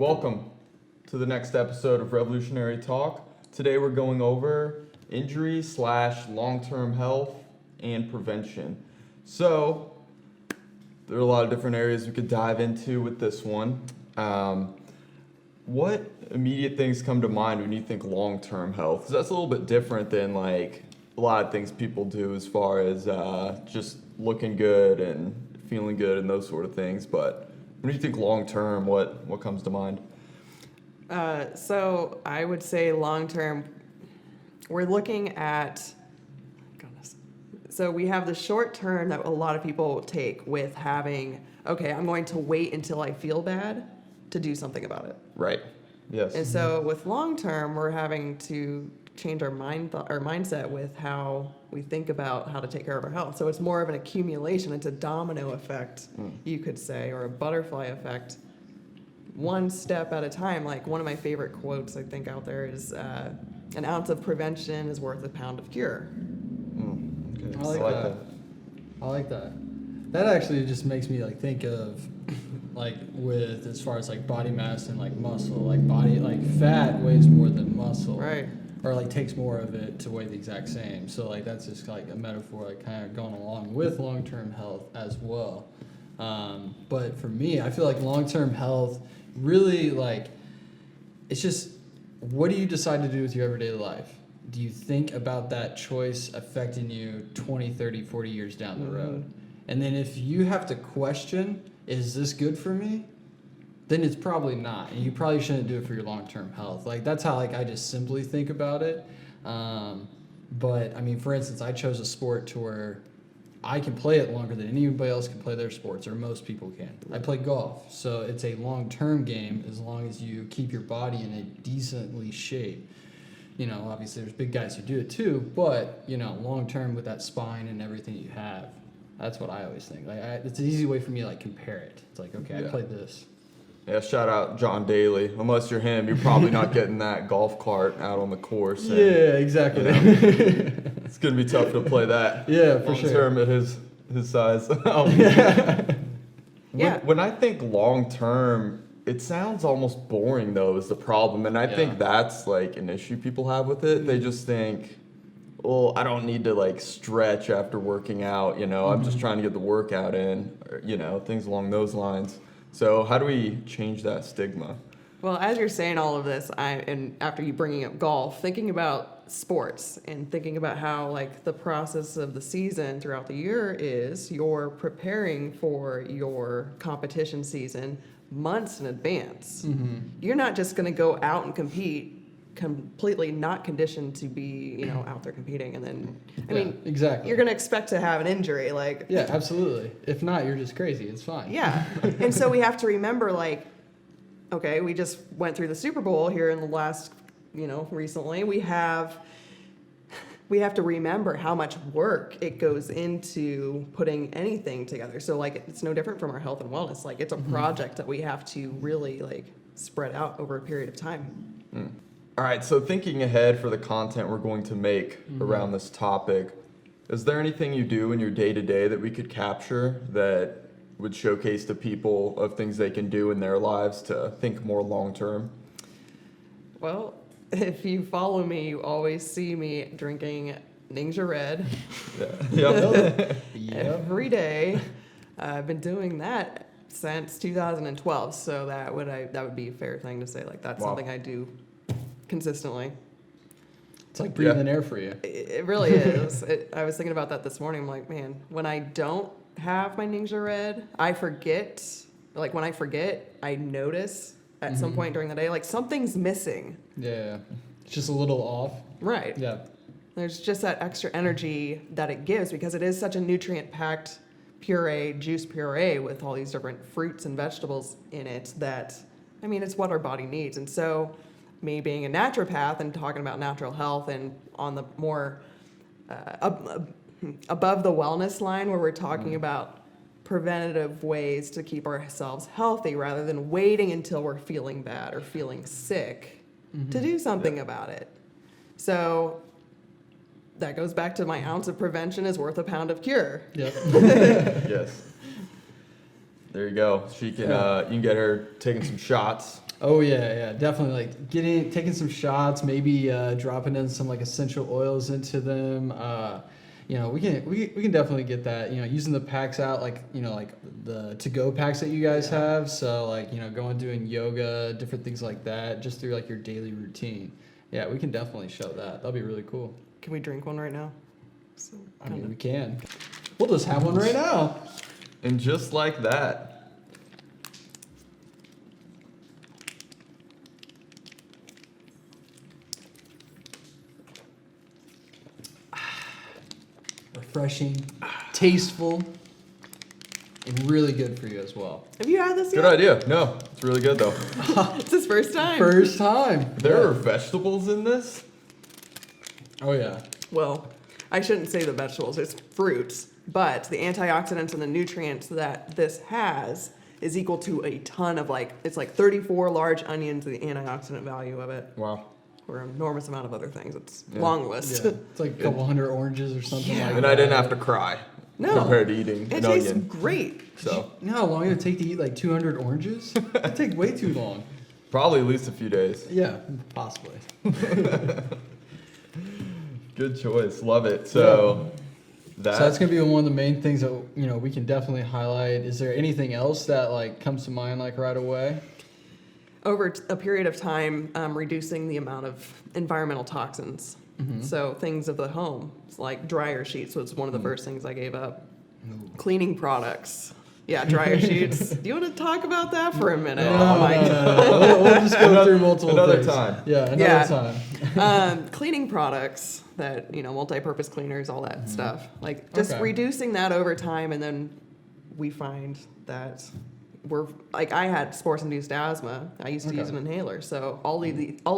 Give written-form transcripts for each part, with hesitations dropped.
Welcome to the next episode of Revolutionary Talk. Today we're going over injury / long-term health and prevention. So there are a lot of different areas we could dive into with this one. What immediate things come to mind when you think long-term health? 'Cause that's a little bit different than like a lot of things people do as far as just looking good and feeling good and those sort of things. But when you think long-term, what comes to mind? So I would say long-term, we're looking at, goodness. So we have the short term that a lot of people take with having, okay, I'm going to wait until I feel bad to do something about it. Right. Yes. And so with long term, we're having to change our mindset with how we think about how to take care of our health. So it's more of an accumulation. It's a domino effect, you could say, or a butterfly effect. One step at a time. Like one of my favorite quotes I think out there is, "An ounce of prevention is worth a pound of cure." Okay. I like that. I like that. That actually just makes me like think of like with as far as like body mass and like muscle, like body like fat weighs more than muscle, Right. or like takes more of it to weigh the exact same. So like that's just like a metaphor like kind of going along with long-term health as well. But for me, I feel like long-term health really like it's just what do you decide to do with your everyday life? Do you think about that choice affecting you 20, 30, 40 years down the road? And then if you have to question, is this good for me? Then it's probably not. And you probably shouldn't do it for your long-term health. Like that's how like I just simply think about it. But I mean, for instance, I chose a sport to where I can play it longer than anybody else can play their sports, or most people can. I play golf, so it's a long-term game as long as you keep your body in a decently shape. You know, obviously there's big guys who do it too, but, you know, long-term with that spine and everything you have, that's what I always think. Like, it's an easy way for me to, like, compare it. It's like, okay, Yeah. I played this. Yeah, shout out John Daly. Unless you're him, you're probably not getting that golf cart out on the course. And, exactly. you know, it's gonna be tough to play that. Yeah, for long sure. term at his size. Yeah. When I think long term, it sounds almost boring though. Is the problem, and I think Yeah. that's like an issue people have with it. They just think, well, I don't need to like stretch after working out. You know, I'm just trying to get the workout in. Or, you know, things along those lines. So how do we change that stigma? Well, as you're saying all of this, and after you bringing up golf, thinking about sports and thinking about how like the process of the season throughout the year is, you're preparing for your competition season months in advance. You're not just going to go out and compete completely not conditioned to be, you know, out there competing, and then I mean, exactly. you're going to expect to have an injury, like Yeah, absolutely. If not, you're just crazy. It's fine. yeah. And so we have to remember, like, okay, we just went through the Super Bowl here in the last, you know, recently. We have to remember how much work it goes into putting anything together. So, like, it's no different from our health and wellness. Like, it's a project that we have to really, like, spread out over a period of time. All right, so thinking ahead for the content we're going to make around this topic, is there anything you do in your day-to-day that we could capture that would showcase to people of things they can do in their lives to think more long-term? Well, if you follow me, you always see me drinking Ninja Red Yeah. every day. I've been doing that since 2012, so that would be a fair thing to say. Like, that's Wow. something I do consistently. It's like breathing air for you. It really is. I was thinking about that this morning. I'm like, man, when I don't have my Ninja Red, I forget. Like, when I forget, I notice at some point during the day, like, something's missing. Yeah. It's just a little off. Right. Yeah. There's just that extra energy that it gives because it is such a nutrient-packed juice puree with all these different fruits and vegetables in it that, I mean, it's what our body needs. And so me being a naturopath and talking about natural health and on the more above the wellness line where we're talking about preventative ways to keep ourselves healthy rather than waiting until we're feeling bad or feeling sick to do something about it. So that goes back to my ounce of prevention is worth a pound of cure. Yep. Yes. There you go. She can you can get her taking some shots. Oh yeah, definitely. Like taking some shots, maybe dropping in some like essential oils into them. We can definitely get that. Using the packs out, like like the to-go packs that you guys have. So like going doing yoga, different things like that, just through like your daily routine. Yeah, we can definitely show that. That'll be really cool. Can we drink one right now? So, I mean, we can. We'll just have one right now. And just like that. Refreshing, tasteful, and really good for you as well. have you had this yet? Good idea. No, it's really good though. It's his first time. First time. There are vegetables in this? Oh yeah. Well, I shouldn't say the vegetables, it's fruits, but the antioxidants and the nutrients that this has is equal to a ton of it's like 34 large onions, the antioxidant value of it, Wow. or an enormous amount of other things. It's Yeah. long list. Yeah, it's like a couple hundred oranges or something Yeah. like that. And I didn't have to cry No. compared to eating It an tastes onion. great. So You know how long it would take to eat like 200 oranges? It'd take way too long. probably at least a few days. Yeah, possibly. Good choice. Love it. So So that's gonna be one of the main things that we can definitely highlight. Is there anything else that like comes to mind like right away? Over a period of time, reducing the amount of environmental toxins. So things of the home, like dryer sheets was one of the first things I gave up. Cleaning products. Yeah, dryer sheets. Do you want to talk about that for a minute? Oh my God. We'll just go through multiple another things. time. Yeah, another Yeah. time. Cleaning products that, multi-purpose cleaners, all that stuff. Like just Okay. reducing that over time, and then we find that I had sports-induced asthma. I used to use an inhaler. So all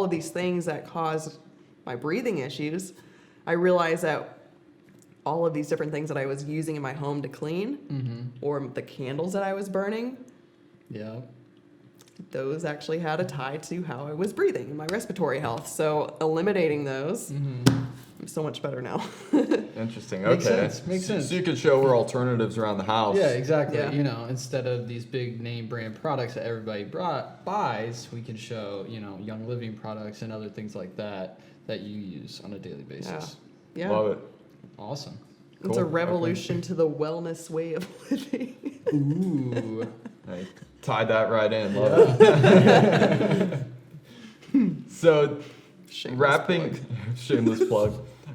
of these things that caused my breathing issues, I realized that all of these different things that I was using in my home to clean, or the candles that I was burning, Yeah. those actually had a tie to how I was breathing and my respiratory health. So eliminating those, I'm so much better now. Interesting. Makes Okay. sense, makes sense. So you could show her alternatives around the house. Yeah, exactly. Yeah. Instead of these big name brand products that everybody buys, we can show, Young Living products and other things like that you use on a daily basis. Yeah. Love it. Awesome. It's Cool. a revolution to the wellness way of living. Ooh. I tied that right in. Love it. So Shameless shameless plug.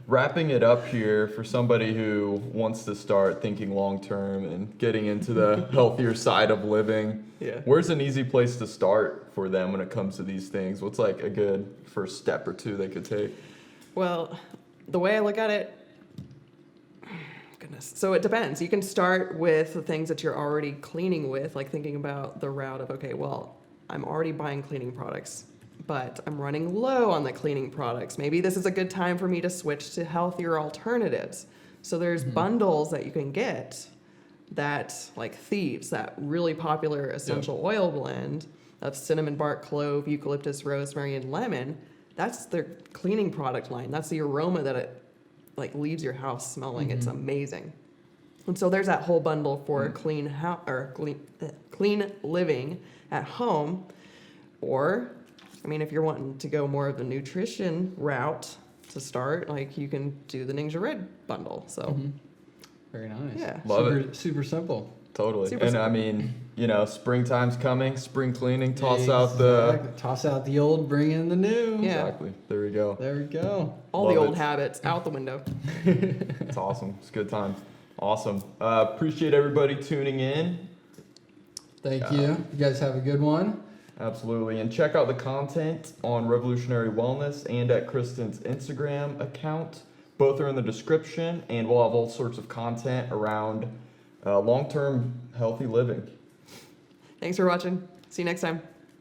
Wrapping it up here for somebody who wants to start thinking long term and getting into the healthier side of living. Yeah. Where's an easy place to start for them when it comes to these things? What's like a good first step or two they could take? Well, the way I look at it, goodness. So it depends. You can start with the things that you're already cleaning with, like thinking about the route of, okay, well, I'm already buying cleaning products, but I'm running low on the cleaning products. Maybe this is a good time for me to switch to healthier alternatives. So there's bundles that you can get that, like Thieves, that really popular essential oil blend of cinnamon bark, clove, eucalyptus, rosemary, and lemon. That's their cleaning product line. That's the aroma that it leaves your house smelling. It's amazing. And so there's that whole bundle for clean living at home. Or, if you're wanting to go more of the nutrition route to start, you can do the Ninja Red bundle. So Very nice. Yeah. Love super, Super simple. Totally. Super And simple. springtime's coming, spring cleaning, toss out the old, bring in the new. Yeah. Exactly. There we go. There we go. all the Love old it. habits out the window. It's awesome. It's a good time. Awesome. Appreciate everybody tuning in. Thank you. You guys have a good one. Absolutely. And check out the content on Revolutionary Wellness and at Kristen's Instagram account. Both are in the description, and we'll have all sorts of content around long-term healthy living. Thanks for watching. See you next time.